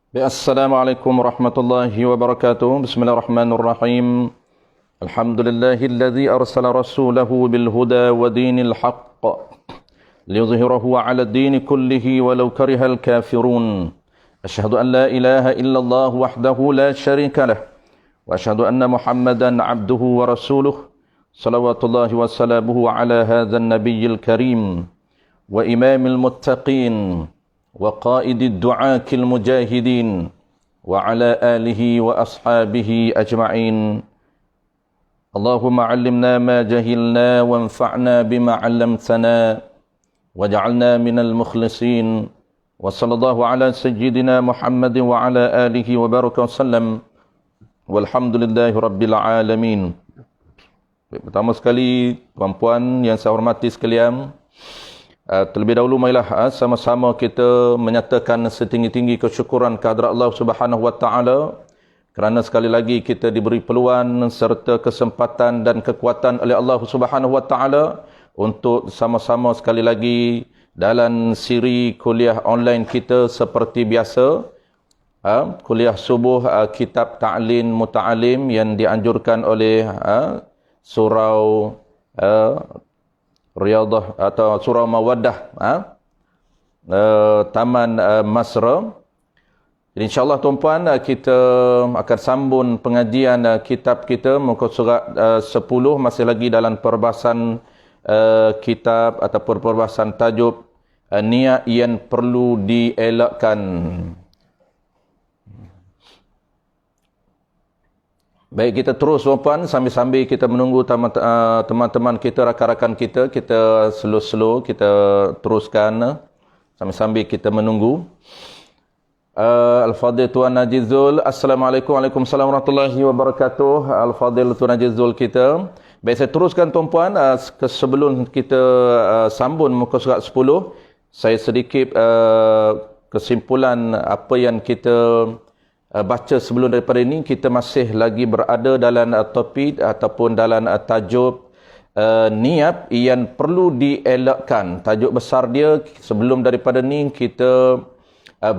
Assalamualaikum warahmatullahi wabarakatuh. Bismillahirrahmanirrahim. Alhamdulillahilladzi arsala rasulahu bil huda wa dinil haqq liyudhhirahu 'ala ad-din kullihi walau karihal kafirun. Asyhadu an la ilaha illallah wahdahu la syarika lah wa asyhadu anna Muhammadan 'abduhu wa rasuluh. Salawatullahi wa salamuhu 'ala hadzal nabiyyil karim wa imamil muttaqin وقائد الدعاة المجاهدين وعلى آله وأصحابه أجمعين اللهم علمنا ما جهلنا وانفعنا بما علمتنا وجعلنا من المخلصين وصلى الله على سيدنا محمد وعلى آله وبارك وسلم والحمد لله رب العالمين. Pertama sekali, tuan-puan yang saya hormati sekalian, terlebih dahulu marilah sama-sama kita menyatakan setinggi-tinggi kesyukuran kehadrat Allah Subhanahu wa taala kerana sekali lagi kita diberi peluang serta kesempatan dan kekuatan oleh Allah Subhanahu wa taala untuk sama-sama sekali lagi dalam siri kuliah online kita seperti biasa, kuliah subuh kitab Ta'lim Muta'alim yang dianjurkan oleh surau Riyadah atau Surau Mawaddah, Taman Masra. Jadi insyaAllah tuan-puan, kita akan sambung pengajian kitab kita muka surat 10, masih lagi dalam perbahasan kitab ataupun perbahasan tajuk niat yang perlu dielakkan. Baik, kita terus tuan-puan, sambil-sambil kita menunggu teman-teman kita, rakan-rakan kita, kita slow-slow, kita teruskan sambil-sambil kita menunggu. Al-Fadhil Tuan Najizul, Assalamualaikum Waalaikumsalam warahmatullahi wabarakatuh. Al-Fadhil Tuan Najizul kita. Baik, saya teruskan tuan-puan, sebelum kita sambung muka surat 10, saya sedikit kesimpulan apa yang kita baca sebelum daripada ini. Kita masih lagi berada dalam topik ataupun dalam tajuk niat yang perlu dielakkan. Tajuk besar dia sebelum daripada ni kita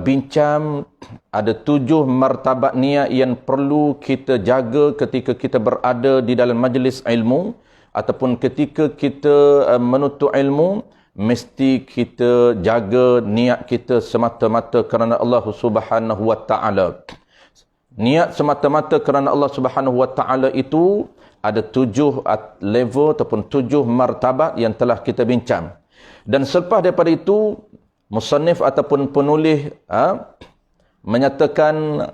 bincang ada 7 martabat niat yang perlu kita jaga ketika kita berada di dalam majlis ilmu ataupun ketika kita menuntut ilmu. Mesti kita jaga niat kita semata-mata kerana Allah Subhanahu wa taala. Niat semata-mata kerana Allah Subhanahu wa taala itu ada 7 level ataupun 7 martabat yang telah kita bincang. Dan selepas daripada itu, musannif ataupun penulis menyatakan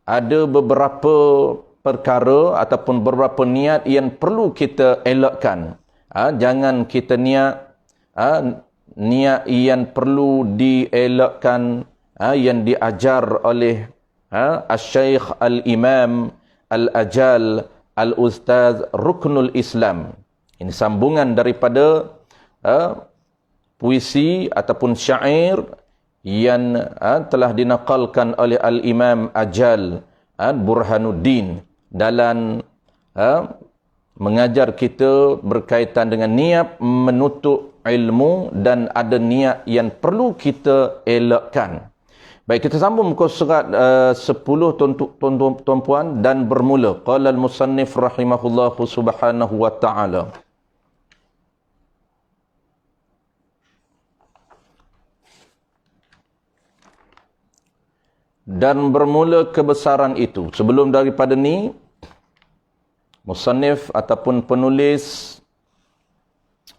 ada beberapa perkara ataupun beberapa niat yang perlu kita elakkan. Jangan kita niat yang perlu dielakkan yang diajar oleh Al-Syeikh Al-Imam Al-Ajal Al-Ustaz Ruknul Islam. Ini sambungan daripada puisi ataupun syair yang telah dinaqalkan oleh Al-Imam Ajal Burhanuddin dalam mengajar kita berkaitan dengan niat menuntut ilmu dan ada niat yang perlu kita elakkan. Baik, kita sambung muka surat 10 tuan-puan dan bermula. Qala al-musannif rahimahullahu subhanahu wa ta'ala. Dan bermula kebesaran itu. Sebelum daripada ni, musannif ataupun penulis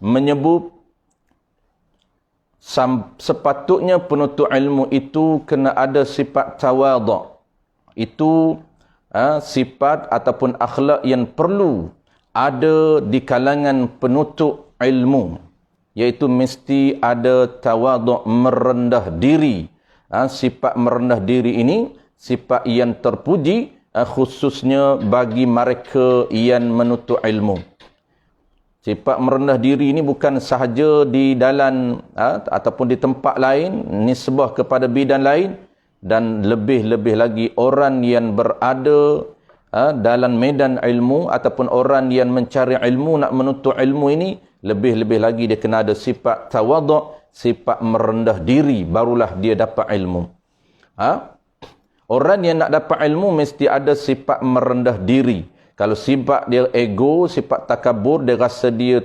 menyebut sepatutnya penuntut ilmu itu kena ada sifat tawadhu'. Itu sifat ataupun akhlak yang perlu ada di kalangan penuntut ilmu, iaitu mesti ada tawadhu', merendah diri. Sifat merendah diri ini sifat yang terpuji khususnya bagi mereka yang menuntut ilmu. Sifat merendah diri ini bukan sahaja di dalam ataupun di tempat lain, nisbah kepada bidang lain, dan lebih-lebih lagi orang yang berada dalam medan ilmu ataupun orang yang mencari ilmu, nak menuntut ilmu ini lebih-lebih lagi dia kena ada sifat tawaduk, sifat merendah diri, barulah dia dapat ilmu. Orang yang nak dapat ilmu mesti ada sifat merendah diri. Kalau sifat dia ego, sifat takabur, dia rasa dia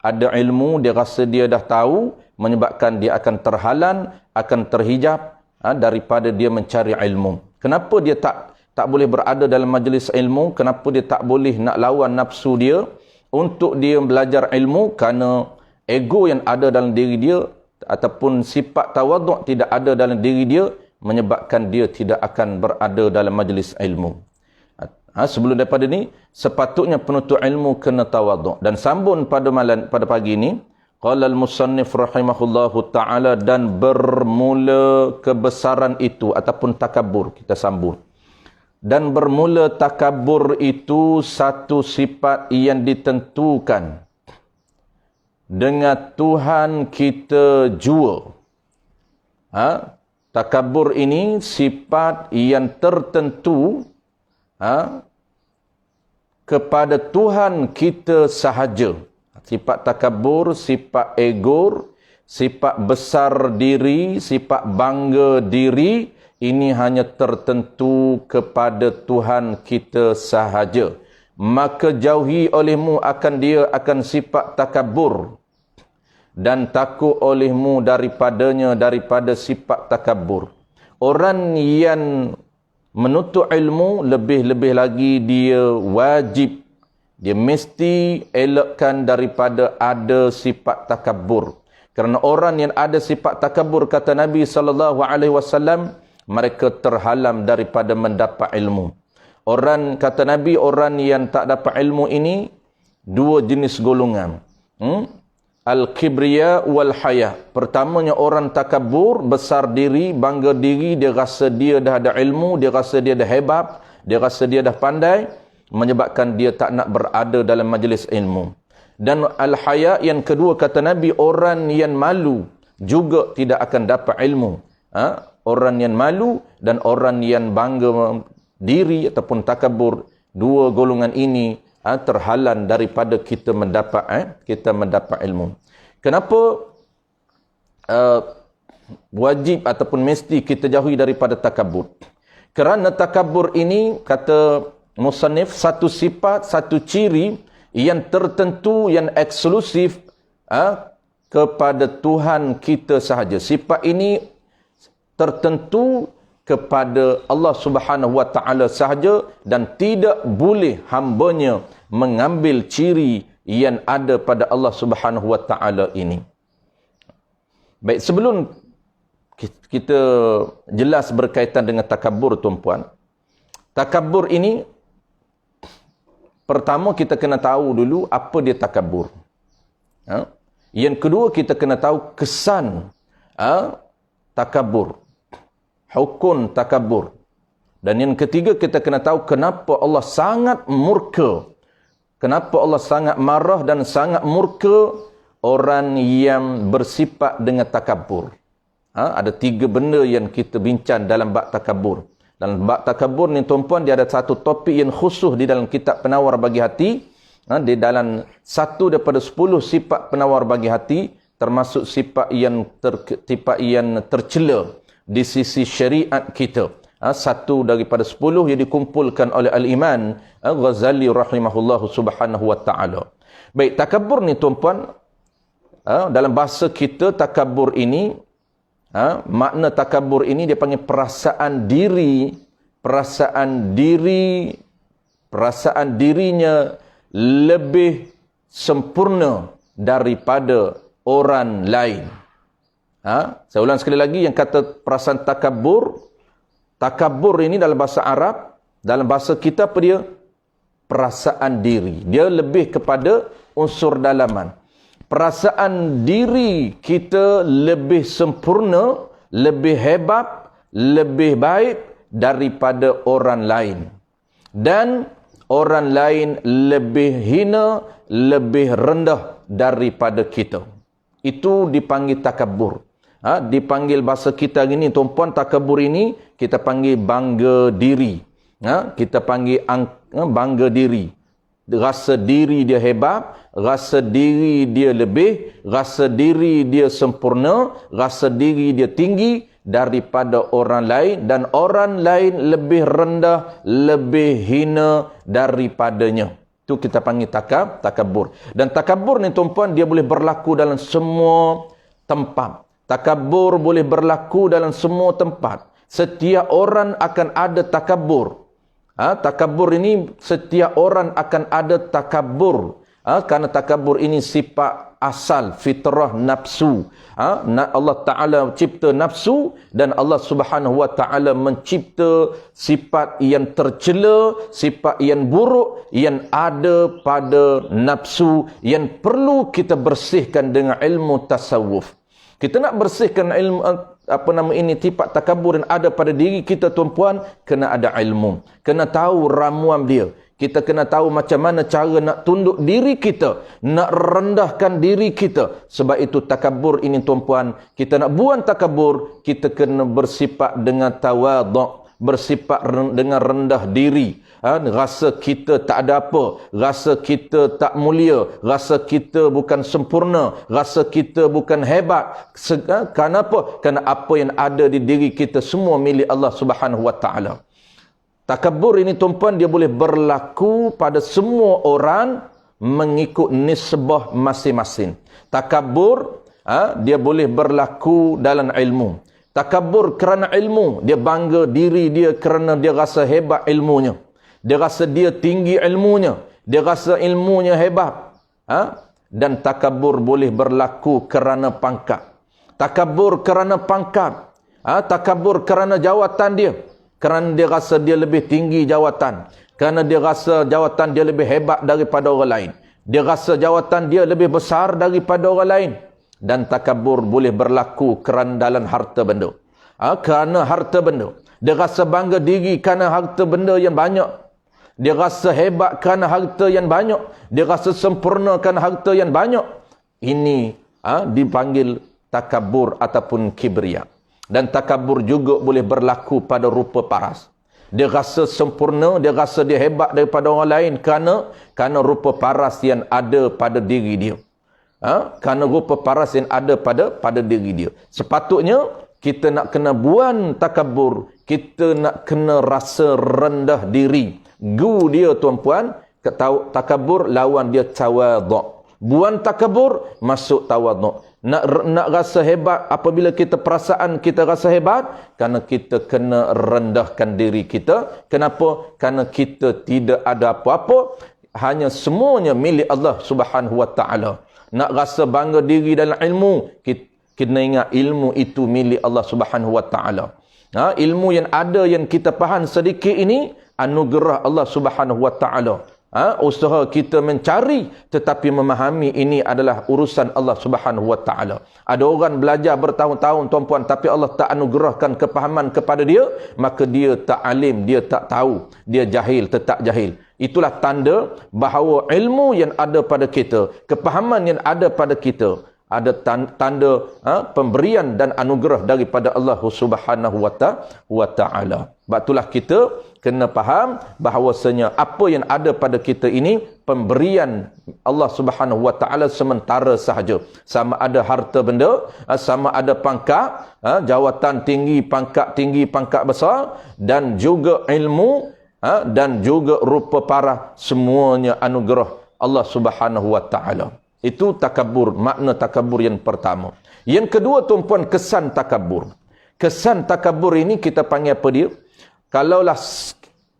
ada ilmu, dia rasa dia dah tahu, menyebabkan dia akan terhalang, akan terhijab daripada dia mencari ilmu. Kenapa dia tak boleh berada dalam majlis ilmu? Kenapa dia tak boleh nak lawan nafsu dia untuk dia belajar ilmu? Kerana ego yang ada dalam diri dia ataupun sifat tawaduk tidak ada dalam diri dia, menyebabkan dia tidak akan berada dalam majlis ilmu. Sebelum daripada ni, sepatutnya penuntut ilmu kena tawaduk. Dan sambung pada pagi ini, qala al-musannif rahimahullahu ta'ala, dan bermula kebesaran itu ataupun takabur, kita sambung. Dan bermula takabur itu satu sifat yang ditentukan dengan Tuhan kita jua. Takabur ini sifat yang tertentu kepada Tuhan kita sahaja. Sifat takabur, sifat ego, sifat besar diri, sifat bangga diri, ini hanya tertentu kepada Tuhan kita sahaja. Maka jauhi olehmu akan dia akan sifat takabur, dan takut olehmu daripadanya, daripada sifat takabur. Orang yang menuntut ilmu, lebih-lebih lagi dia wajib, dia mesti elakkan daripada ada sifat takabur. Kerana orang yang ada sifat takabur, kata Nabi SAW, mereka terhalang daripada mendapat ilmu. Orang, kata Nabi, orang yang tak dapat ilmu ini, dua jenis golongan. Al-kibriya wal-haya. Pertamanya orang takabur, besar diri, bangga diri, dia rasa dia dah ada ilmu, dia rasa dia dah hebat, dia rasa dia dah pandai, menyebabkan dia tak nak berada dalam majlis ilmu. Dan al-haya yang kedua, kata Nabi, orang yang malu juga tidak akan dapat ilmu. Orang yang malu dan orang yang bangga diri ataupun takabur, dua golongan ini terhalang daripada kita mendapat ilmu. Kenapa wajib ataupun mesti kita jauhi daripada takabur? Kerana takabur ini, kata musannif, satu sifat, satu ciri yang tertentu, yang eksklusif kepada Tuhan kita sahaja. Sifat ini tertentu kepada Allah Subhanahu wa ta'ala sahaja, dan tidak boleh hambanya mengambil ciri yang ada pada Allah Subhanahu wa ta'ala ini. Baik, sebelum kita jelas berkaitan dengan takabur, tuan-puan. Takabur ini, pertama kita kena tahu dulu apa dia takabur. Yang kedua, kita kena tahu kesan takabur, hukum takabur. Dan yang ketiga, kita kena tahu kenapa Allah sangat murka, kenapa Allah sangat marah dan sangat murka orang yang bersifat dengan takabur. Ada tiga benda yang kita bincang dalam bab takabur. Dalam bab takabur ni, tuan-puan, dia ada satu topik yang khusus di dalam kitab Penawar Bagi Hati. Di dalam 1 daripada 10 sifat penawar bagi hati, termasuk sifat yang tercela di sisi syariat kita. 1 daripada 10 yang dikumpulkan oleh Al-Imam Ghazali rahimahullahu subhanahu wa ta'ala. Baik, takabur ni, tuan-puan, dalam bahasa kita, takabur ini, makna takabur ini dia panggil perasaan dirinya lebih sempurna daripada orang lain. Saya ulang sekali lagi, yang kata perasaan takabur. Takabur ini dalam bahasa Arab, dalam bahasa kita apa dia? Perasaan diri. Dia lebih kepada unsur dalaman. Perasaan diri kita lebih sempurna, lebih hebat, lebih baik daripada orang lain. Dan orang lain lebih hina, lebih rendah daripada kita. Itu dipanggil takabur. Dipanggil bahasa kita gini, tuan-puan, takabur ini kita panggil bangga diri. Kita panggil bangga diri. rasa diri dia hebat, rasa diri dia lebih, rasa diri dia sempurna, rasa diri dia tinggi daripada orang lain, dan orang lain lebih rendah, lebih hina daripadanya. Itu kita panggil takabur. Dan takabur ni tuan-puan, dia boleh berlaku dalam semua tempat. Takabur boleh berlaku dalam semua tempat. Setiap orang akan ada takabur. Takabur ini, setiap orang akan ada takabur. Kerana takabur ini sifat asal, fitrah nafsu. Allah Ta'ala cipta nafsu, dan Allah Subhanahu Wa Ta'ala mencipta sifat yang tercela, sifat yang buruk yang ada pada nafsu, yang perlu kita bersihkan dengan ilmu tasawuf. Kita nak bersihkan ilmu sifat takabur yang ada pada diri kita, tuan-puan, kena ada ilmu, kena tahu ramuan dia. Kita kena tahu macam mana cara nak tunduk diri kita, nak rendahkan diri kita. Sebab itu takabur ini, tuan-puan, kita nak buang takabur, kita kena bersifat dengan tawaduk, bersifat dengan rendah diri. Rasa kita tak ada apa, rasa kita tak mulia, rasa kita bukan sempurna, rasa kita bukan hebat. Kenapa? Kerana apa yang ada di diri kita semua milik Allah Subhanahu Wa Ta'ala. Takabur ini, tuan-puan, dia boleh berlaku pada semua orang mengikut nisbah masing-masing. Takabur, dia boleh berlaku dalam ilmu. Takabur kerana ilmu, dia bangga diri dia kerana dia rasa hebat ilmunya. Dia rasa dia tinggi ilmunya. Dia rasa ilmunya hebat. Dan takabur boleh berlaku kerana pangkat. Takabur kerana pangkat. Takabur kerana jawatan dia. Kerana dia rasa dia lebih tinggi jawatan. Kerana dia rasa jawatan dia lebih hebat daripada orang lain. Dia rasa jawatan dia lebih besar daripada orang lain. Dan takabur boleh berlaku kerana dalam harta benda. Kerana harta benda. Dia rasa bangga diri kerana harta benda yang banyak. Dia rasa hebat kerana harta yang banyak. Dia rasa sempurna kerana harta yang banyak. Ini dipanggil takabur ataupun kibriya. Dan takabur juga boleh berlaku pada rupa paras. Dia rasa sempurna, dia rasa dia hebat daripada orang lain kerana rupa paras yang ada pada diri dia. Kerana rupa paras yang ada pada diri dia. Sepatutnya kita nak kena buang takabur, kita nak kena rasa rendah diri. Dia, tuan-puan, takabur lawan dia tawaduk. Buang takabur, masuk tawaduk. Nak rasa hebat, apabila kita perasaan kita rasa hebat, kerana kita kena rendahkan diri kita. Kenapa? Kerana kita tidak ada apa-apa, hanya semuanya milik Allah Subhanahu Wa Ta'ala. Nak rasa bangga diri dalam ilmu, kita kena ingat ilmu itu milik Allah Subhanahu Wa Ta'ala. Ilmu yang ada yang kita faham sedikit ini, anugerah Allah Subhanahu Wa Ta'ala. Usaha kita mencari, tetapi memahami ini adalah urusan Allah Subhanahu Wa Ta'ala. Ada orang belajar bertahun-tahun, tuan-puan, tapi Allah tak anugerahkan kepahaman kepada dia, maka dia tak alim, dia tak tahu, dia jahil, tetap jahil. Itulah tanda bahawa ilmu yang ada pada kita, kepahaman yang ada pada kita, ada tanda pemberian dan anugerah daripada Allah Subhanahu Wa Ta'ala. Sebab itulah kita kena faham bahawasanya apa yang ada pada kita ini pemberian Allah Subhanahu Wa Ta'ala sementara sahaja. Sama ada harta benda, sama ada pangkat, jawatan tinggi, pangkat besar, dan juga ilmu, dan juga rupa parah, semuanya anugerah Allah Subhanahu Wa Ta'ala. Itu takabur, makna takabur yang pertama. Yang kedua, tuan-puan, kesan takabur. Kesan takabur ini kita panggil apa dia? Kalaulah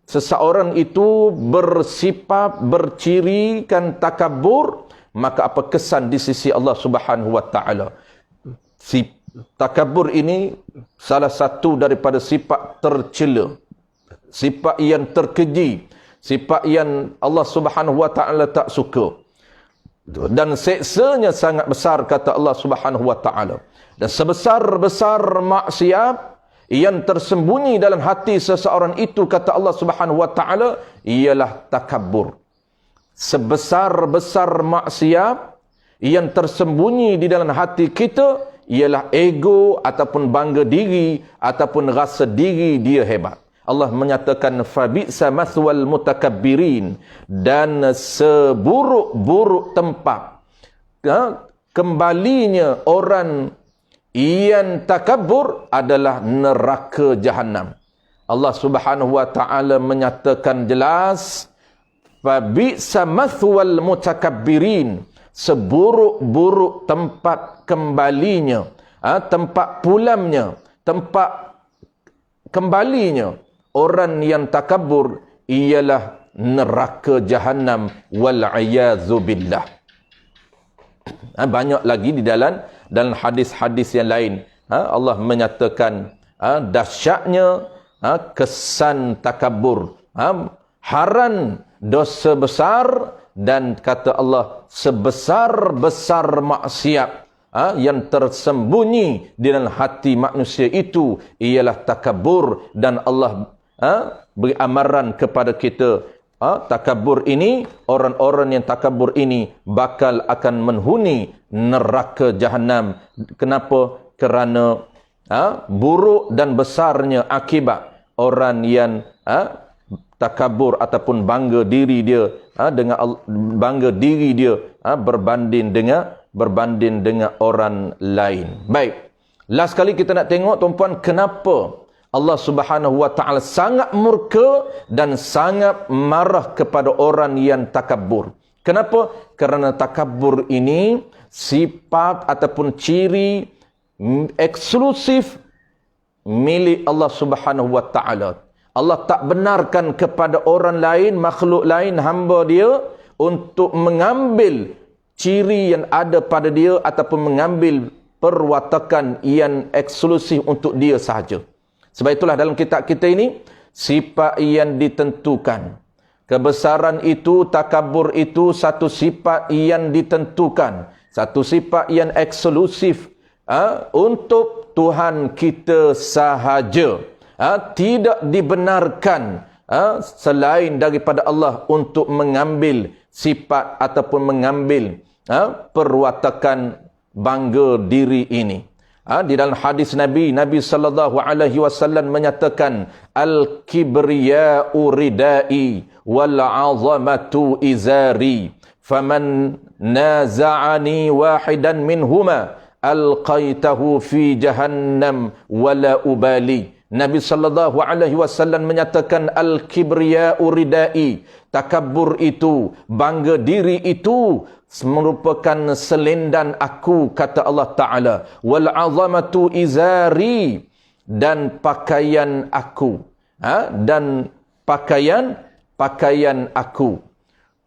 seseorang itu bersifat, bercirikan takabur, maka apa kesan di sisi Allah Subhanahu Wa Ta'ala? Takabur ini salah satu daripada sifat tercela, sifat yang terkeji, sifat yang Allah Subhanahu Wa Ta'ala tak suka. Dan seksanya sangat besar, kata Allah Subhanahu Wa Ta'ala. Dan sebesar-besar maksiat yang tersembunyi dalam hati seseorang itu, kata Allah Subhanahu Wa Ta'ala, ialah takabur. Sebesar-besar maksiat yang tersembunyi di dalam hati kita ialah ego ataupun bangga diri ataupun rasa diri dia hebat. Allah menyatakan fabi'sa mathwal mutakabbirin, dan seburuk-buruk tempat kembalinya orang yang takabur adalah neraka jahanam. Allah Subhanahu wa taala menyatakan jelas, fabi'sa mathwal mutakabbirin, seburuk-buruk tempat kembalinya, tempat pulamnya, tempat kembalinya orang yang takabur ialah neraka jahanam, wal a'yadzu billah. Banyak lagi di dalam hadis-hadis yang lain, Allah menyatakan dahsyatnya kesan takabur, haran dosa besar, dan kata Allah sebesar-besar maksiat yang tersembunyi di dalam hati manusia itu ialah takabur. Dan Allah beri amaran kepada kita, takabur ini, orang-orang yang takabur ini bakal akan menghuni neraka jahanam. Kenapa? Kerana buruk dan besarnya akibat orang yang takabur ataupun bangga diri dia berbanding dengan orang lain. Baik. Last kali kita nak tengok tuan-puan, kenapa Allah Subhanahu wa taala sangat murka dan sangat marah kepada orang yang takabur. Kenapa? Kerana takabur ini sifat ataupun ciri eksklusif milik Allah Subhanahu wa taala. Allah tak benarkan kepada orang lain, makhluk lain, hamba dia untuk mengambil ciri yang ada pada dia ataupun mengambil perwatakan yang eksklusif untuk dia sahaja. Sebab itulah dalam kitab kita ini, sifat yang ditentukan. Kebesaran itu, takabur itu satu sifat yang ditentukan. Satu sifat yang eksklusif untuk Tuhan kita sahaja. Tidak dibenarkan selain daripada Allah untuk mengambil sifat ataupun mengambil perwatakan bangga diri ini. Di dalam hadis Nabi sallallahu alaihi wasallam menyatakan, al-kibriya'u ridai wal 'azamatu izari, faman naza'ani wahidan minhuma alqaitahu fi jahannam wala ubali. Nabi sallallahu alaihi wasallam menyatakan, al-kibriya'u ridai, takabur itu, bangga diri itu merupakan selendang aku, kata Allah Ta'ala. Wal 'azamatu izari, dan pakaian aku. Dan pakaian aku.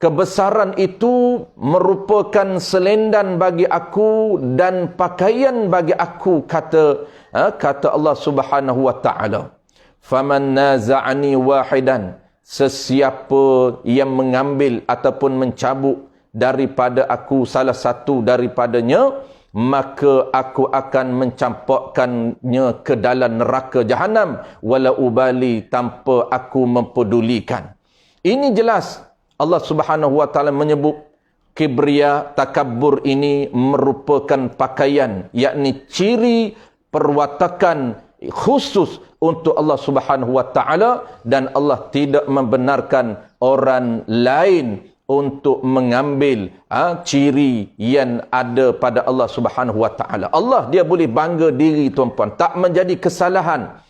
Kebesaran itu merupakan selendang bagi aku dan pakaian bagi aku, kata Allah Subhanahu wa taala. Faman naza'ani wahidan, sesiapa yang mengambil ataupun mencabut daripada aku salah satu daripadanya, maka aku akan mencampakkannya ke dalam neraka jahanam, wala ubali, tanpa aku mempedulikan. Ini jelas Allah Subhanahu wa taala menyebut kibriya, takabur ini merupakan pakaian, yakni ciri perwatakan khusus untuk Allah Subhanahu wa taala, dan Allah tidak membenarkan orang lain untuk mengambil ciri yang ada pada Allah Subhanahu wa taala. Allah dia boleh bangga diri tuan-puan, tak menjadi kesalahan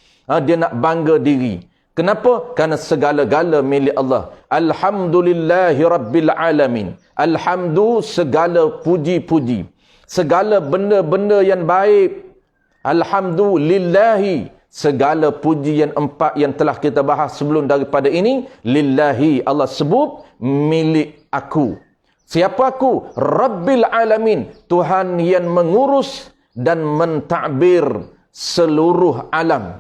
dia nak bangga diri. Kenapa? Kerana segala-gala milik Allah. Alhamdulillahi Rabbil Alamin. Alhamdulillah, segala puji-puji, segala benda-benda yang baik. Alhamdulillahi, segala puji yang empat yang telah kita bahas sebelum daripada ini. Lillahi, Allah sebut milik aku. Siapa aku? Rabbil Alamin, Tuhan yang mengurus dan mentadbir seluruh alam.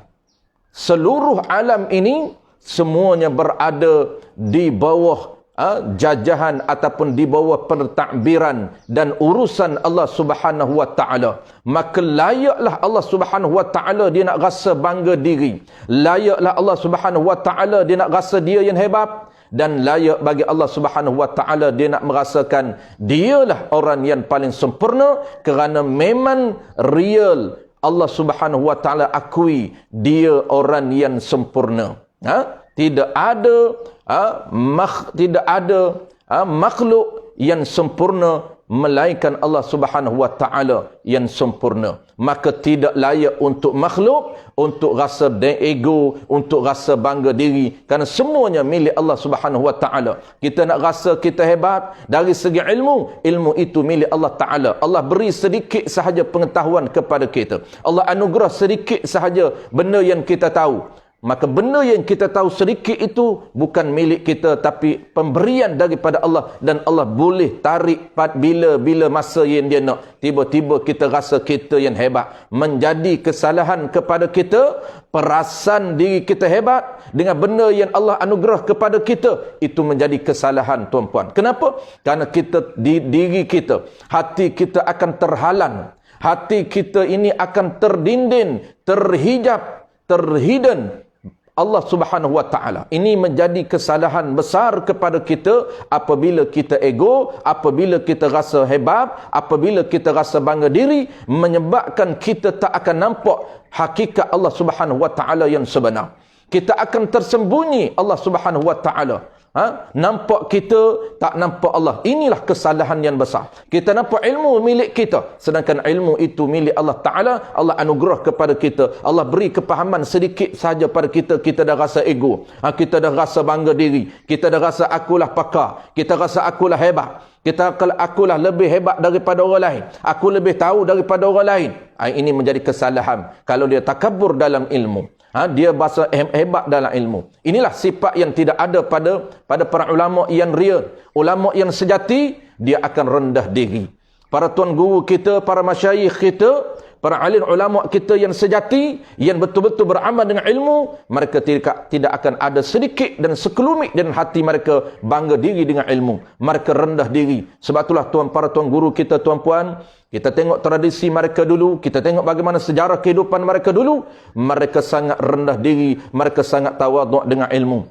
Seluruh alam ini semuanya berada di bawah jajahan ataupun di bawah pentadbiran dan urusan Allah Subhanahu wa taala. Maka layaklah Allah Subhanahu wa taala dia nak rasa bangga diri. Layaklah Allah Subhanahu wa taala dia nak rasa dia yang hebat, dan layak bagi Allah Subhanahu wa taala dia nak merasakan dialah orang yang paling sempurna, kerana memang real Allah Subhanahu wa taala akui dia orang yang sempurna. Tidak ada makhluk yang sempurna melainkan Allah Subhanahu wa taala yang sempurna. Maka tidak layak untuk makhluk untuk rasa ego, untuk rasa bangga diri, kerana semuanya milik Allah Subhanahu wa taala. Kita nak rasa kita hebat dari segi ilmu, ilmu itu milik Allah taala. Allah beri sedikit sahaja pengetahuan kepada kita. Allah anugerah sedikit sahaja benda yang kita tahu. Maka benda yang kita tahu sedikit itu bukan milik kita, tapi pemberian daripada Allah, dan Allah boleh tarik bila masa yang dia nak. Tiba-tiba kita rasa kita yang hebat, menjadi kesalahan kepada kita, perasan diri kita hebat dengan benda yang Allah anugerah kepada kita, itu menjadi kesalahan, tuan-puan. Kenapa? Kerana diri kita, hati kita akan terhalang, hati kita ini akan terdinding, terhidden Allah Subhanahu wa taala. Ini menjadi kesalahan besar kepada kita apabila kita ego, apabila kita rasa hebat, apabila kita rasa bangga diri, menyebabkan kita tak akan nampak hakikat Allah Subhanahu wa taala yang sebenar. Kita akan tersembunyi Allah Subhanahu wa taala. Nampak kita, tak nampak Allah. Inilah kesalahan yang besar. Kita nampak ilmu milik kita, sedangkan ilmu itu milik Allah Ta'ala. Allah anugerah kepada kita, Allah beri kepahaman sedikit sahaja pada kita. Kita dah rasa ego, kita dah rasa bangga diri, kita dah rasa akulah pakar, kita rasa akulah hebat, akulah lebih hebat daripada orang lain, aku lebih tahu daripada orang lain. Ini menjadi kesalahan kalau dia takabur dalam ilmu. Dia bahasa hebat dalam ilmu. Inilah sifat yang tidak ada pada para ulama yang real. Ulama yang sejati, dia akan rendah diri. Para tuan guru kita, para masyayikh kita, para alim ulama kita yang sejati, yang betul-betul beramal dengan ilmu, mereka tidak akan ada sedikit dan sekelumit dan hati mereka bangga diri dengan ilmu. Mereka rendah diri. Sebab itulah para tuan guru kita, tuan-puan, kita tengok tradisi mereka dulu, kita tengok bagaimana sejarah kehidupan mereka dulu, mereka sangat rendah diri, mereka sangat tawaduk dengan ilmu.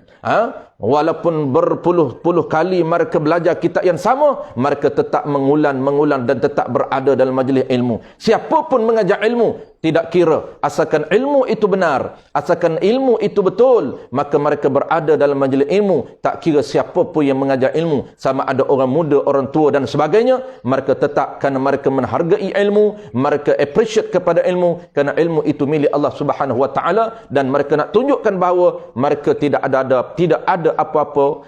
Walaupun berpuluh-puluh kali mereka belajar kitab yang sama, mereka tetap mengulang dan tetap berada dalam majlis ilmu. Siapa pun mengajar ilmu, tidak kira, asalkan ilmu itu benar, asalkan ilmu itu betul, maka mereka berada dalam majlis ilmu. Tak kira siapa pun yang mengajar ilmu, sama ada orang muda, orang tua dan sebagainya, mereka tetap, kerana mereka menghargai ilmu, mereka appreciate kepada ilmu, kerana ilmu itu milik Allah Subhanahu wa taala, dan mereka nak tunjukkan bahawa mereka tidak ada apa-apa,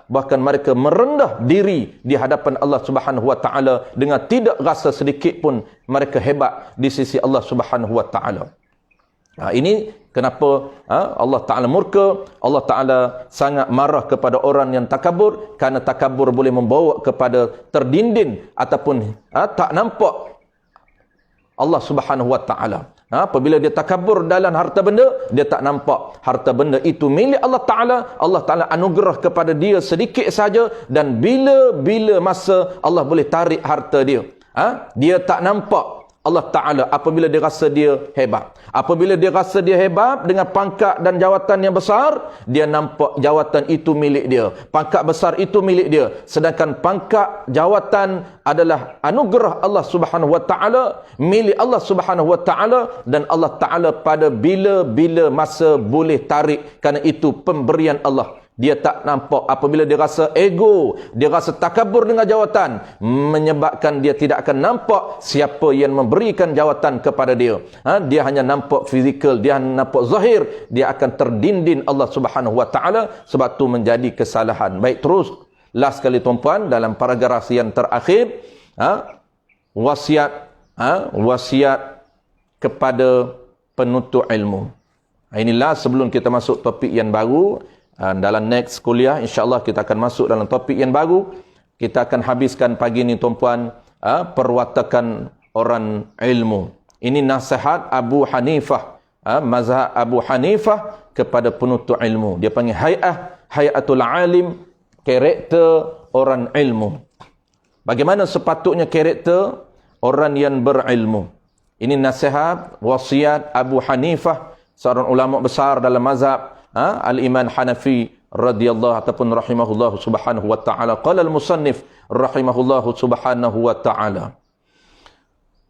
bahkan mereka merendah diri di hadapan Allah Subhanahu wa taala dengan tidak rasa sedikit pun mereka hebat di sisi Allah Subhanahu wa taala. Ini kenapa Allah Taala murka, Allah Taala sangat marah kepada orang yang takabur, kerana takabur boleh membawa kepada terdinding ataupun tak nampak Allah Subhanahu wa taala. Apabila dia takabur dalam harta benda, dia tak nampak harta benda itu milik Allah Ta'ala. Allah Ta'ala anugerah kepada dia sedikit saja, dan bila masa Allah boleh tarik harta dia. Dia tak nampak Allah Ta'ala apabila dia rasa dia hebat. Apabila dia rasa dia hebat dengan pangkat dan jawatan yang besar, dia nampak jawatan itu milik dia, pangkat besar itu milik dia. Sedangkan pangkat jawatan adalah anugerah Allah Subhanahu wa taala, milik Allah Subhanahu wa taala, dan Allah Ta'ala pada bila masa boleh tarik, kerana itu pemberian Allah. Dia tak nampak apabila dia rasa ego, dia rasa takabur dengan jawatan, menyebabkan dia tidak akan nampak siapa yang memberikan jawatan kepada dia. Dia hanya nampak fizikal, dia hanya nampak zahir, dia akan terdinding Allah Subhanahu wa taala. Sebab tu menjadi kesalahan. Baik, terus last kali tuan-puan, dalam paragraf yang terakhir, wasiat kepada penuntut ilmu. Inilah sebelum kita masuk topik yang baru. Dalam next kuliah, insyaAllah kita akan masuk dalam topik yang baru. Kita akan habiskan pagi ini, tuan-puan, perwatakan orang ilmu. Ini nasihat Abu Hanifah, mazhab Abu Hanifah kepada penuntut ilmu. Dia panggil hayatul alim, karakter orang ilmu. Bagaimana sepatutnya karakter orang yang berilmu. Ini nasihat, wasiat Abu Hanifah, seorang ulama besar dalam mazhab Al-Imam Hanafi radhiyallahu ataupun rahimahullahu subhanahu wa ta'ala. Qala al-musannif rahimahullahu subhanahu wa ta'ala.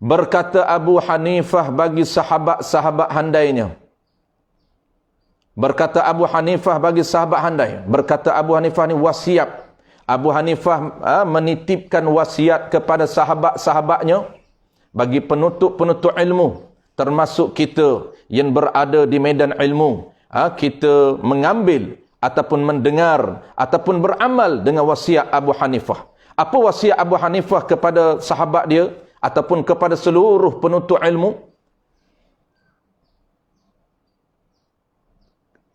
Berkata Abu Hanifah bagi sahabat-sahabat handainya, Berkata Abu Hanifah bagi sahabat handai. Berkata Abu Hanifah ni wasiat. Abu Hanifah menitipkan wasiat kepada sahabat-sahabatnya bagi penuntut-penuntut ilmu, termasuk kita yang berada di medan ilmu. Kita mengambil ataupun mendengar ataupun beramal dengan wasiat Abu Hanifah. Apa wasiat Abu Hanifah kepada sahabat dia ataupun kepada seluruh penuntut ilmu?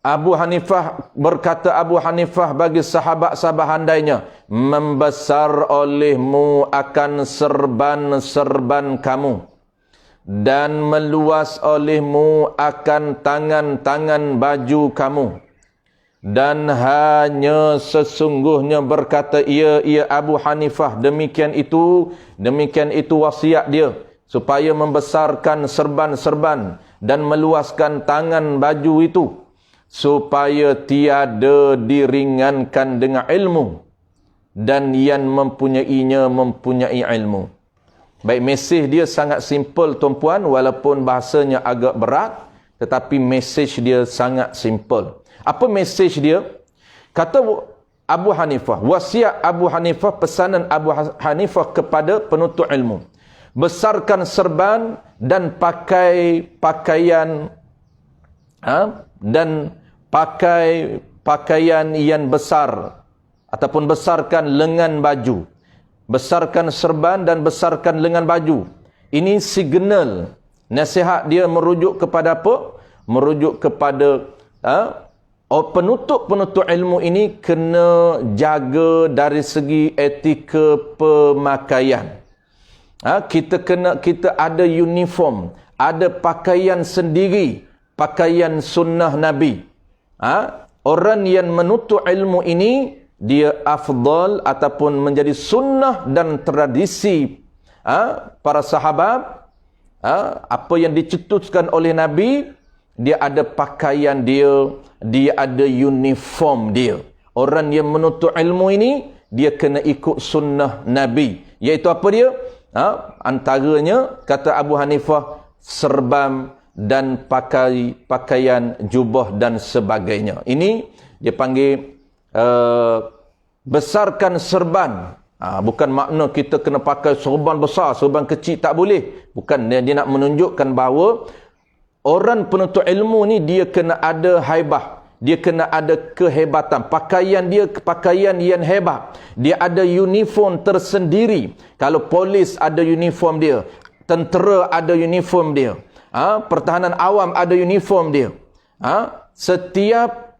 Abu Hanifah berkata Abu Hanifah bagi sahabat-sahabat handainya, membesar olehmu akan serban-serban kamu dan meluas olehmu akan tangan-tangan baju kamu. Dan hanya sesungguhnya berkata ia Abu Hanifah, demikian itu wasiat dia, supaya membesarkan serban-serban dan meluaskan tangan baju itu, supaya tiada diringankan dengan ilmu, dan yang mempunyainya mempunyai ilmu. Baik, mesej dia sangat simple tuan-puan, walaupun bahasanya agak berat, tetapi mesej dia sangat simple. Apa mesej dia? Kata Abu Hanifah, wasiat Abu Hanifah, pesanan Abu Hanifah kepada penuntut ilmu, besarkan serban dan pakai pakaian dan pakai pakaian yang besar, ataupun besarkan lengan baju. Besarkan serban dan besarkan lengan baju. Ini signal. Nasihat dia merujuk kepada apa? Merujuk kepada penuntut-penuntut ilmu ini kena jaga dari segi etika pemakaian. Kita ada uniform, ada pakaian sendiri, pakaian sunnah Nabi. Orang yang menuntut ilmu ini, dia afdal ataupun menjadi sunnah dan tradisi para sahabat. Apa yang dicetuskan oleh Nabi, dia ada pakaian dia, dia ada uniform dia. Orang yang menuntut ilmu ini, dia kena ikut sunnah Nabi. Iaitu apa dia? Antaranya, kata Abu Hanifah, serban dan pakaian jubah dan sebagainya. Ini dia panggil besarkan serban. Bukan makna kita kena pakai serban besar, serban kecil tak boleh. Bukan, dia nak menunjukkan bahawa orang penuntut ilmu ni dia kena ada haibah, dia kena ada kehebatan. Pakaian dia pakaian yang hebat. Dia ada uniform tersendiri. Kalau polis ada uniform dia, tentera ada uniform dia, pertahanan awam ada uniform dia. Setiap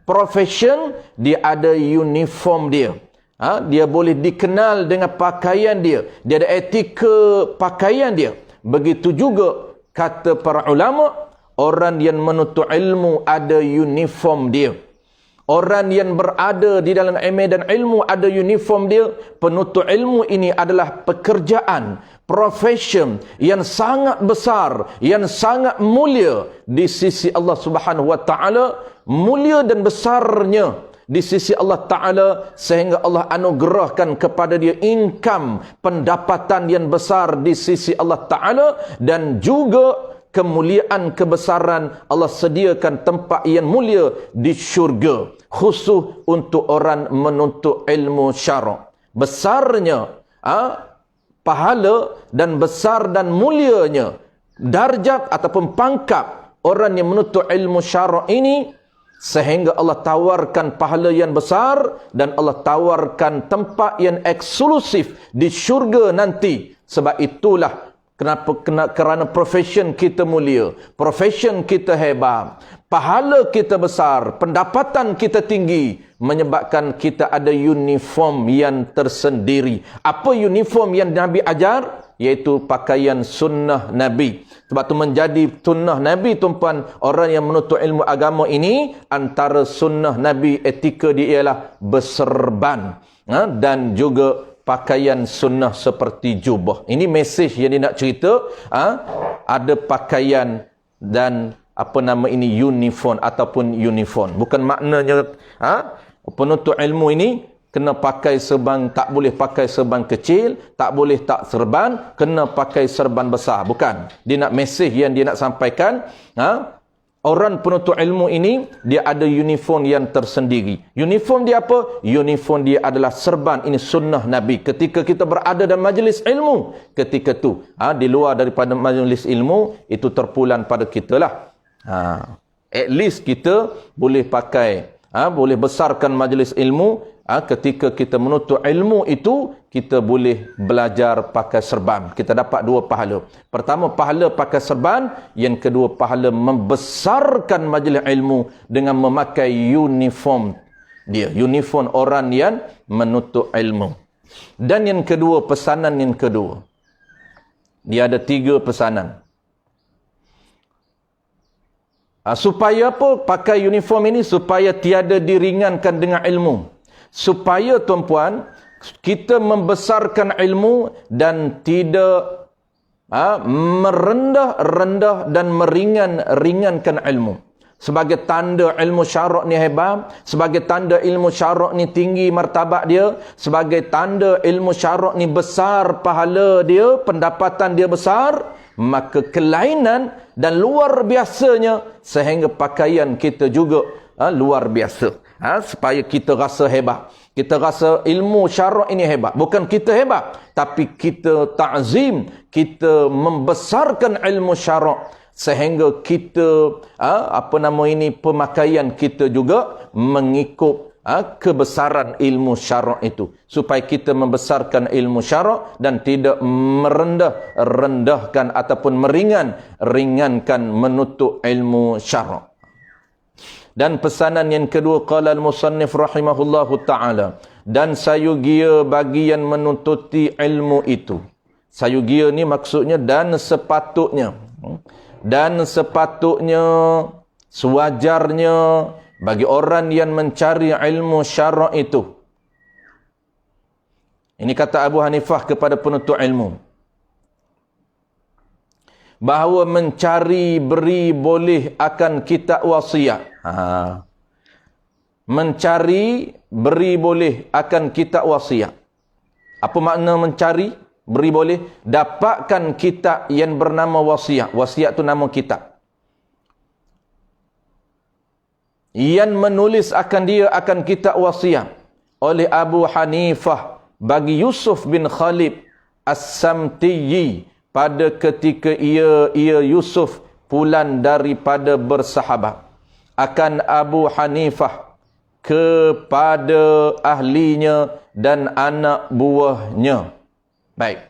profession dia ada uniform dia. Dia boleh dikenal dengan pakaian dia. Dia ada etika pakaian dia. Begitu juga kata para ulama, orang yang menuntut ilmu ada uniform dia. Orang yang berada di dalam medan ilmu ada uniform dia. Penuntut ilmu ini adalah pekerjaan, profession yang sangat besar, yang sangat mulia di sisi Allah Subhanahu wa taala, mulia dan besarnya di sisi Allah taala, sehingga Allah anugerahkan kepada dia income, pendapatan yang besar di sisi Allah taala, dan juga kemuliaan, kebesaran. Allah sediakan tempat yang mulia di syurga khusus untuk orang menuntut ilmu syarak. Besarnya pahala dan besar dan mulianya darjat ataupun pangkat orang yang menuntut ilmu syarak ini, sehingga Allah tawarkan pahala yang besar dan Allah tawarkan tempat yang eksklusif di syurga nanti. Sebab itulah kerana profession kita mulia, profession kita hebat, pahala kita besar, pendapatan kita tinggi, menyebabkan kita ada uniform yang tersendiri. Apa uniform yang Nabi ajar? Iaitu pakaian sunnah Nabi. Sebab tu menjadi sunnah Nabi, tuan-puan, orang yang menuntut ilmu agama ini, antara sunnah Nabi, etika dia ialah berserban, dan juga pakaian sunnah seperti jubah. Ini mesej yang dia nak cerita. Ada pakaian dan uniform ataupun uniform. Bukan maknanya penuntut ilmu ini kena pakai serban, tak boleh pakai serban kecil, tak boleh tak serban, kena pakai serban besar. Bukan. Dia nak mesej yang dia nak sampaikan, Orang penuntut ilmu ini, dia ada uniform yang tersendiri. Uniform dia apa? Uniform dia adalah serban. Ini sunnah Nabi. Ketika kita berada dalam majlis ilmu, ketika tu, di luar daripada majlis ilmu, itu terpulang pada kita lah. At least kita boleh pakai, boleh besarkan majlis ilmu. Ketika kita menuntut ilmu itu, kita boleh belajar pakai serban. Kita dapat dua pahala. Pertama, pahala pakai serban. Yang kedua, pahala membesarkan majlis ilmu dengan memakai uniform dia. Uniform orang yang menuntut ilmu. Dan yang kedua, pesanan yang kedua. Dia ada 3 pesanan. Supaya apa pakai uniform ini? Supaya tiada diringankan dengan ilmu. Supaya tuan-puan, kita membesarkan ilmu dan tidak merendah-rendah dan meringankan ilmu. Sebagai tanda ilmu syarak ni hebat, sebagai tanda ilmu syarak ni tinggi martabat dia, sebagai tanda ilmu syarak ni besar pahala dia, pendapatan dia besar, maka kelainan dan luar biasanya sehingga pakaian kita juga luar biasa. Supaya kita rasa hebat. Kita rasa ilmu syarak ini hebat. Bukan kita hebat, tapi kita ta'zim, kita membesarkan ilmu syarak sehingga kita pemakaian kita juga mengikut kebesaran ilmu syarak itu, supaya kita membesarkan ilmu syarak dan tidak merendah-rendahkan ataupun ringankan menuntut ilmu syarak. Dan pesanan yang kedua, qala al-musannif rahimahullahu ta'ala, dan sayugia bagi yang menuntuti ilmu itu. Sayugia ni maksudnya dan sepatutnya, sewajarnya bagi orang yang mencari ilmu syarak itu. Ini kata Abu Hanifah kepada penuntut ilmu, bahawa mencari beri boleh akan kitab wasiat. Mencari beri boleh akan kitab wasiat. Apa makna mencari beri boleh? Dapatkan kitab yang bernama wasiat. Wasiat tu nama kitab. Yang menulis akan dia akan kitab wasiat oleh Abu Hanifah bagi Yusuf bin Khalid As-Samtiyi pada ketika ia Yusuf pulang daripada bersahabat. Akan Abu Hanifah kepada ahlinya dan anak buahnya. Baik.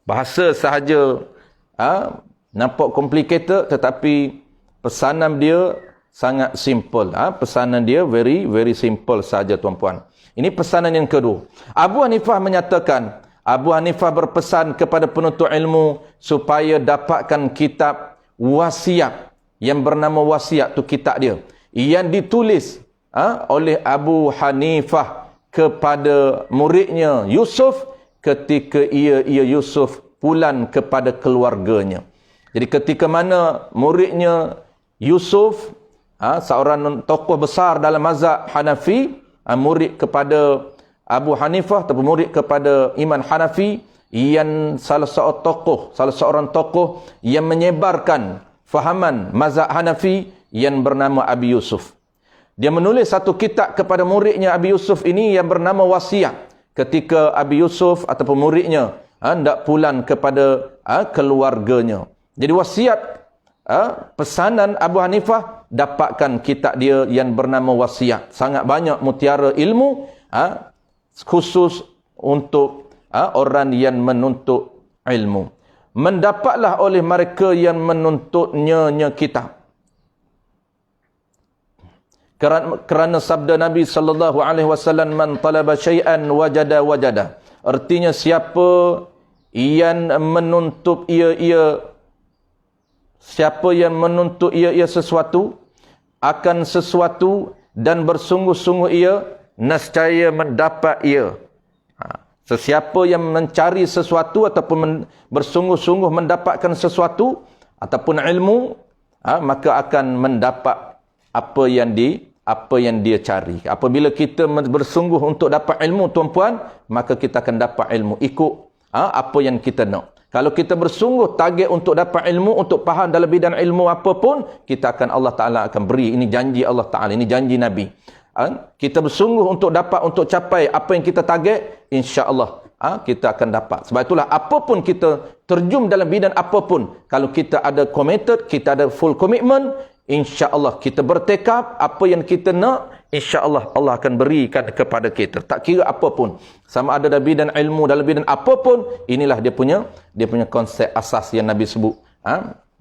Bahasa sahaja nampak complicated, tetapi pesanan dia sangat simple. Pesanan dia very very simple saja tuan-puan. Ini pesanan yang kedua. Abu Hanifah menyatakan, Abu Hanifah berpesan kepada penuntut ilmu supaya dapatkan kitab wasiat. Yang bernama wasiat tu kitab dia, yang ditulis oleh Abu Hanifah kepada muridnya Yusuf ketika ia Yusuf pulang kepada keluarganya. Jadi ketika mana muridnya Yusuf, seorang tokoh besar dalam mazhab Hanafi, murid kepada Abu Hanifah ataupun murid kepada Imam Hanafi, yang salah seorang tokoh yang menyebarkan fahaman mazhab Hanafi yang bernama Abi Yusuf. Dia menulis satu kitab kepada muridnya Abi Yusuf ini yang bernama wasiat. Ketika Abi Yusuf ataupun muridnya hendak pulang kepada keluarganya. Jadi wasiat, pesanan Abu Hanifah, dapatkan kitab dia yang bernama wasiat. Sangat banyak mutiara ilmu khusus untuk orang yang menuntut ilmu. Mendapatlah oleh mereka yang menuntutnya kitab. Kerana sabda Nabi sallallahu alaihi wasallam, man talaba syai'an wajada. Artinya siapa yang menuntut ia sesuatu akan sesuatu dan bersungguh-sungguh ia, nescaya mendapat ia. Sesiapa yang mencari sesuatu ataupun bersungguh-sungguh mendapatkan sesuatu ataupun ilmu, maka akan mendapat apa yang dia cari. Apabila kita bersungguh untuk dapat ilmu tuan-puan, maka kita akan dapat ilmu ikut apa yang kita nak. Kalau kita bersungguh target untuk dapat ilmu, untuk faham dalam bidang ilmu apapun, kita akan Allah Ta'ala akan beri. Ini janji Allah Ta'ala, ini janji Nabi. Kita bersungguh untuk dapat, untuk capai apa yang kita target, insya-Allah kita akan dapat. Sebab itulah apapun kita terjun dalam bidang apapun, kalau kita ada committed, kita ada full commitment, insya-Allah kita bertekad apa yang kita nak, insya-Allah Allah akan berikan kepada kita. Tak kira apapun. Sama ada dalam bidang ilmu, dalam bidang apapun, inilah dia punya konsep asas yang Nabi sebut.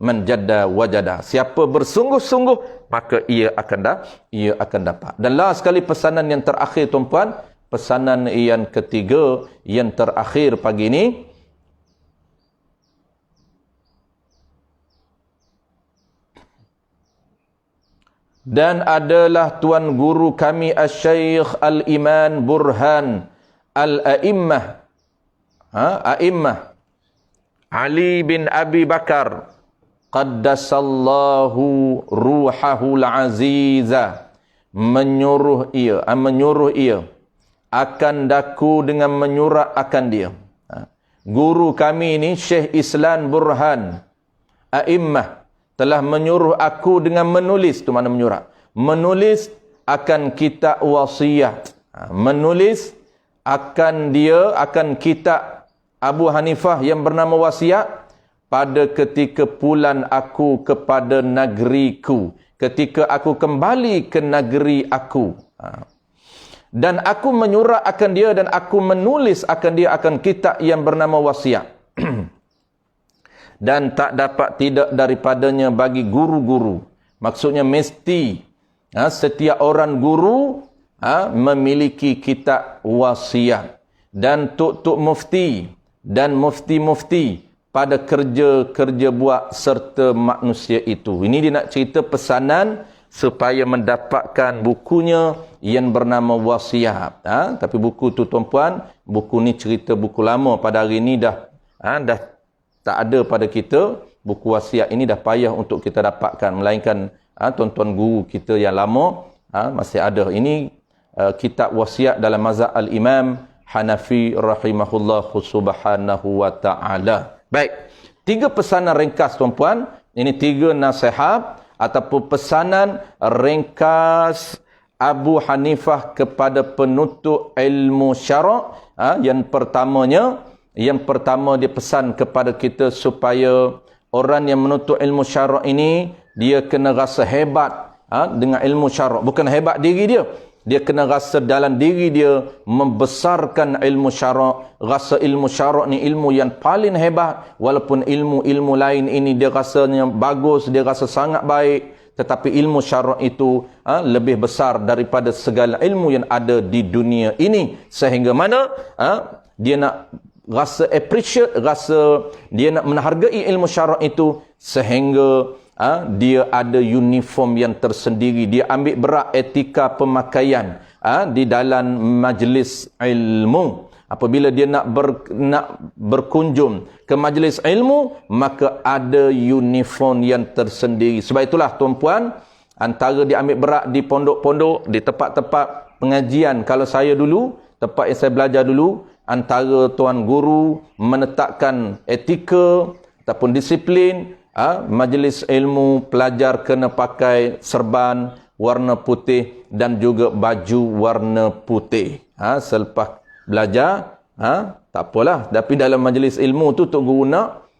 Man jadda wajada. Siapa bersungguh-sungguh, maka ia akan dapat. Dan last sekali pesanan yang terakhir tuan-puan, pesanan yang ketiga, yang terakhir pagi ini. Dan adalah tuan guru kami Asy-Syaikh Al-Iman Burhan Al-A'immah Ali bin Abi Bakar Qaddasallahu ruhahu al-aziza, menyuruh ia akan daku dengan menyurat akan dia. Guru kami ini Syekh Islam Burhan A'immah telah menyuruh aku dengan menulis. Itu mana menyurat? Menulis akan kitab wasiat. Menulis akan kitab Abu Hanifah yang bernama wasiat pada ketika pulang aku kepada negeriku. Ketika aku kembali ke negeri aku. Dan aku menyurat akan dia dan aku menulis akan dia akan kitab yang bernama wasiat. Dan tak dapat tidak daripadanya bagi guru-guru. Maksudnya mesti setiap orang guru memiliki kitab wasiat. Dan tuk-tuk mufti dan mufti-mufti pada kerja-kerja buat serta manusia itu. Ini dia nak cerita pesanan supaya mendapatkan bukunya yang bernama wasiat. Tapi buku tu tuan-puan, buku ni cerita buku lama, pada hari ini dah tak ada pada kita. Buku wasiat ini dah payah untuk kita dapatkan, melainkan tuan-tuan guru kita yang lama masih ada. Ini kitab wasiat dalam mazhab al-Imam Hanafi rahimahullah subhanahu wa ta'ala. Baik, 3 pesanan ringkas tuan-puan. Ini 3 nasihat ataupun pesanan ringkas Abu Hanifah kepada penuntut ilmu syarak. Yang pertama dia pesan kepada kita supaya orang yang menuntut ilmu syarak ini, dia kena rasa hebat dengan ilmu syarak. Bukan hebat diri dia. Dia kena rasa dalam diri dia membesarkan ilmu syarak. Rasa ilmu syarak ni ilmu yang paling hebat. Walaupun ilmu-ilmu lain ini dia rasanya bagus, dia rasa sangat baik. Tetapi ilmu syarak itu lebih besar daripada segala ilmu yang ada di dunia ini. Sehingga mana dia nak rasa appreciate, dia nak menghargai ilmu syarak itu. Sehingga dia ada uniform yang tersendiri. Dia ambil berat etika pemakaian di dalam majlis ilmu. Apabila dia nak berkunjung ke majlis ilmu, maka ada uniform yang tersendiri. Sebab itulah tuan-puan, antara dia ambil berat di pondok-pondok, di tempat-tempat pengajian. Kalau saya dulu, tempat yang saya belajar dulu, antara tuan guru menetapkan etika ataupun disiplin. Majlis ilmu, pelajar kena pakai serban warna putih dan juga baju warna putih. Selepas belajar, tak apalah. Tapi dalam majlis ilmu tu Tok Guru nak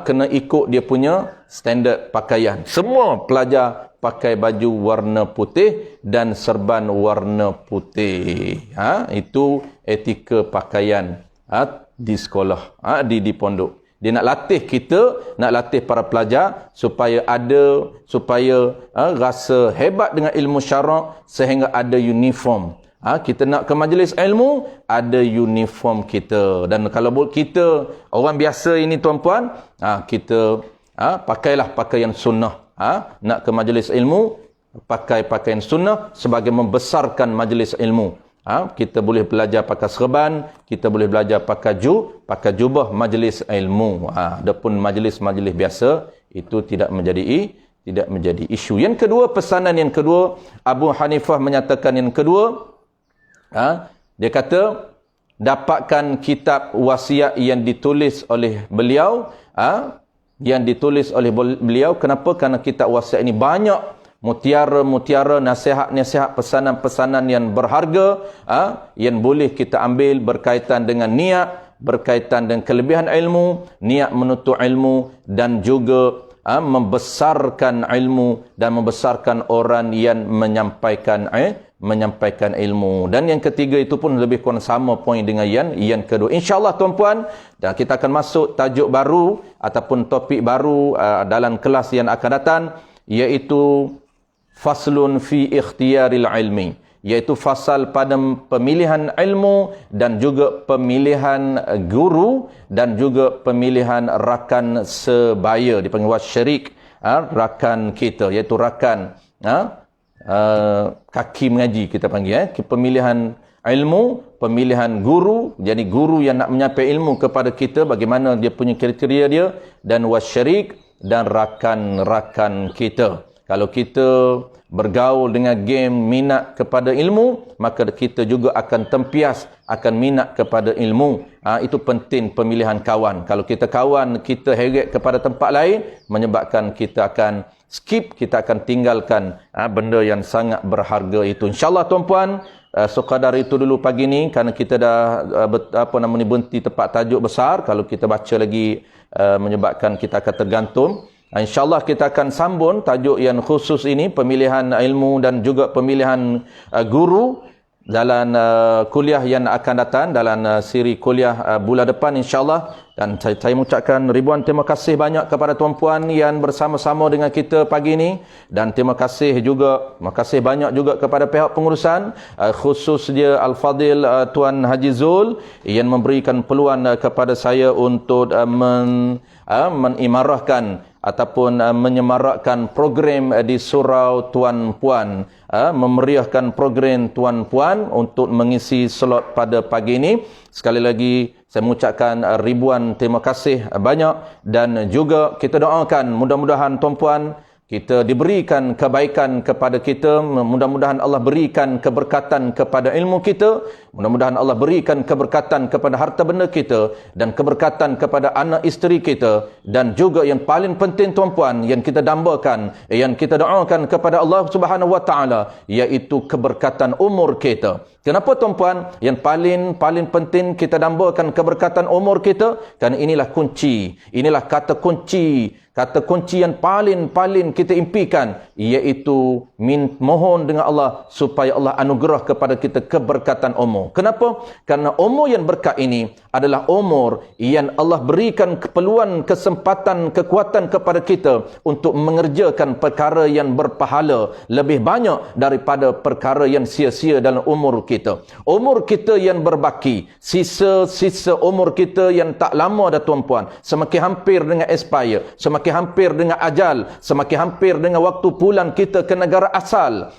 kena ikut dia punya standard pakaian. Semua pelajar pakai baju warna putih dan serban warna putih. Itu etika pakaian di sekolah, di pondok. Dia nak latih kita, nak latih para pelajar supaya rasa hebat dengan ilmu syarak sehingga ada uniform. Kita nak ke majlis ilmu, ada uniform kita. Dan kalau kita orang biasa ini tuan-puan, kita pakailah pakaian sunnah. Nak ke majlis ilmu, pakai pakaian sunnah sebagai membesarkan majlis ilmu. Kita boleh belajar pakai serban, kita boleh belajar pakai jubah majlis ilmu. Adapun majlis-majlis biasa itu tidak menjadi isu. Yang kedua, pesanan yang kedua, Abu Hanifah menyatakan yang kedua, dia kata dapatkan kitab wasiat yang ditulis oleh beliau, Kenapa? Kerana kitab wasiat ini banyak mutiara-mutiara, nasihat-nasihat, pesanan-pesanan yang berharga, yang boleh kita ambil berkaitan dengan niat, berkaitan dengan kelebihan ilmu, niat menuntut ilmu, dan juga membesarkan ilmu dan membesarkan orang yang menyampaikan ilmu. Dan yang ketiga itu pun lebih kurang sama poin dengan yang kedua. InsyaAllah tuan-puan, dan kita akan masuk tajuk baru ataupun topik baru dalam kelas yang akan datang, iaitu faslun fi ikhtiyaril ilmi, iaitu fasal pada pemilihan ilmu dan juga pemilihan guru dan juga pemilihan rakan sebaya, dipanggil wasyarik, rakan kita, iaitu rakan kaki mengaji kita panggil, pemilihan ilmu, pemilihan guru. Jadi guru yang nak menyampaikan ilmu kepada kita, bagaimana dia punya kriteria dia, dan wasyarik, dan rakan-rakan kita. Kalau kita bergaul dengan game minat kepada ilmu, maka kita juga akan tempias, akan minat kepada ilmu. Itu penting pemilihan kawan. Kalau kita kawan, kita heret kepada tempat lain, menyebabkan kita akan skip, kita akan tinggalkan benda yang sangat berharga itu. InsyaAllah tuan-puan, sekadar itu dulu pagi ni, kerana kita dah berhenti tempat tajuk besar. Kalau kita baca lagi menyebabkan kita akan tergantung. InsyaAllah kita akan sambung tajuk yang khusus ini, pemilihan ilmu dan juga pemilihan guru dalam kuliah yang akan datang, dalam siri kuliah bulan depan insyaAllah. Dan saya mengucapkan ribuan terima kasih banyak kepada tuan-puan yang bersama-sama dengan kita pagi ini. Dan terima kasih banyak juga kepada pihak pengurusan, khusus dia Al-Fadil Tuan Haji Zul, yang memberikan peluang kepada saya untuk mengimarahkan ataupun menyemarakkan program di surau tuan-puan, memeriahkan program tuan-puan untuk mengisi slot pada pagi ini. Sekali lagi saya mengucapkan ribuan terima kasih banyak, dan juga kita doakan mudah-mudahan tuan-puan kita diberikan kebaikan kepada kita, mudah-mudahan Allah berikan keberkatan kepada ilmu kita, mudah-mudahan Allah berikan keberkatan kepada harta benda kita, dan keberkatan kepada anak isteri kita, dan juga yang paling penting tuan-puan, yang kita dambakan, yang kita doakan kepada Allah Subhanahu Wa Taala, iaitu keberkatan umur kita. Kenapa tuan-puan? Yang paling penting kita dambakan keberkatan umur kita, kerana inilah kunci, inilah kata kunci yang paling kita impikan, iaitu mohon dengan Allah supaya Allah anugerah kepada kita keberkatan umur. Kenapa? Kerana umur yang berkat ini adalah umur yang Allah berikan keperluan, kesempatan, kekuatan kepada kita untuk mengerjakan perkara yang berpahala lebih banyak daripada perkara yang sia-sia dalam umur kita. Umur kita yang berbaki, sisa umur kita yang tak lama dah tuan-puan, semakin hampir dengan expire, semakin hampir dengan ajal, semakin hampir dengan waktu pulang kita ke negara asal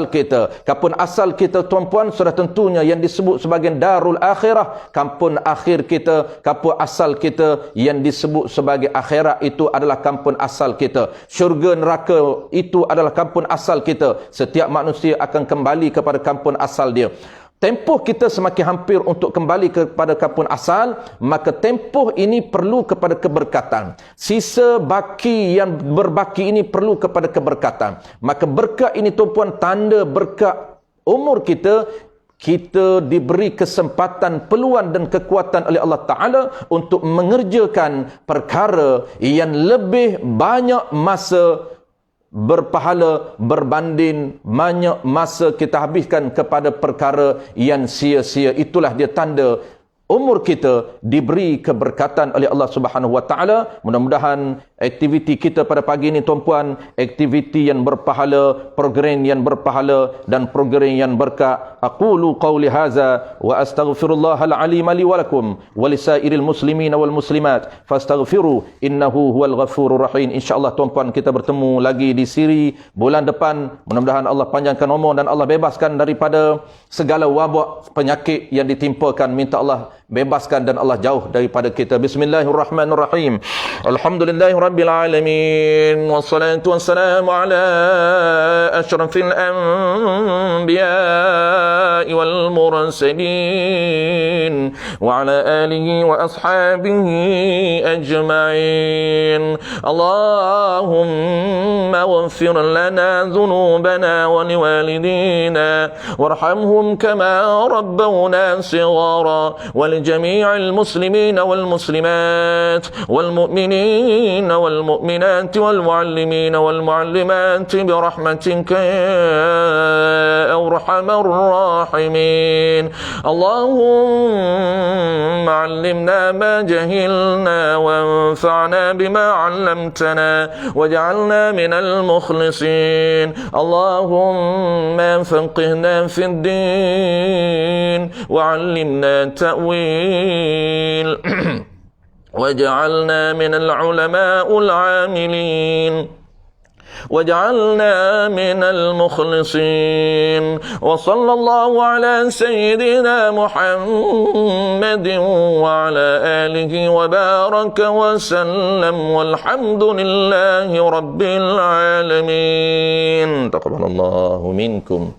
kita. Kampung asal kita tuan-puan sudah tentunya yang disebut sebagai Darul Akhirah. Kampung akhir kita, kampung asal kita yang disebut sebagai akhirat, itu adalah kampung asal kita. Syurga neraka itu adalah kampung asal kita. Setiap manusia akan kembali kepada kampung asal dia. Tempoh kita semakin hampir untuk kembali kepada kampung asal, maka tempoh ini perlu kepada keberkatan. Sisa baki yang berbaki ini perlu kepada keberkatan. Maka berkat ini tuan-puan, tanda berkat umur kita, kita diberi kesempatan, peluang dan kekuatan oleh Allah Ta'ala untuk mengerjakan perkara yang lebih banyak masa berpahala berbanding banyak masa kita habiskan kepada perkara yang sia-sia. Itulah dia tanda umur kita diberi keberkatan oleh Allah Subhanahu Wa Taala. Mudah-mudahan aktiviti kita pada pagi ini tuan-puan, aktiviti yang berpahala, program yang berpahala dan program yang berkah. Aqulu qawli hadza wa astaghfirullahal alim li wa lakum wa lisairil muslimin wal muslimat fastaghfiru innahu huwal ghafurur rahim. Insyaallah tuan-puan, kita bertemu lagi di siri bulan depan. Mudah-mudahan Allah panjangkan umur dan Allah bebaskan daripada segala wabak penyakit yang ditimpakan. Minta Allah bebaskan dan Allah jauh daripada kita. Bismillahirrahmanirrahim. Alhamdulillahirabbil alamin wassalatu wassalamu ala asyrafil anbiya'i wal mursalin wa ala alihi wa ashabihi ajma'in. Allahumma waghfir lana dhunubana wa liwalidina warhamhum kama rabbawna shighara ولجميع المسلمين والمسلمات والمؤمنين والمؤمنات والمعلمين والمعلمات برحمتك يا أرحم الراحمين. اللهم علمنا ما جهلنا وانفعنا بما علمتنا واجعلنا من المخلصين. اللهم فقهنا في الدين وعلمنا التأويل واجعلنا من العلماء العاملين واجعلنا من المخلصين. وصلى الله على سيدنا محمد وعلى آله وبارك وسلم والحمد لله رب العالمين. تقبل الله منكم.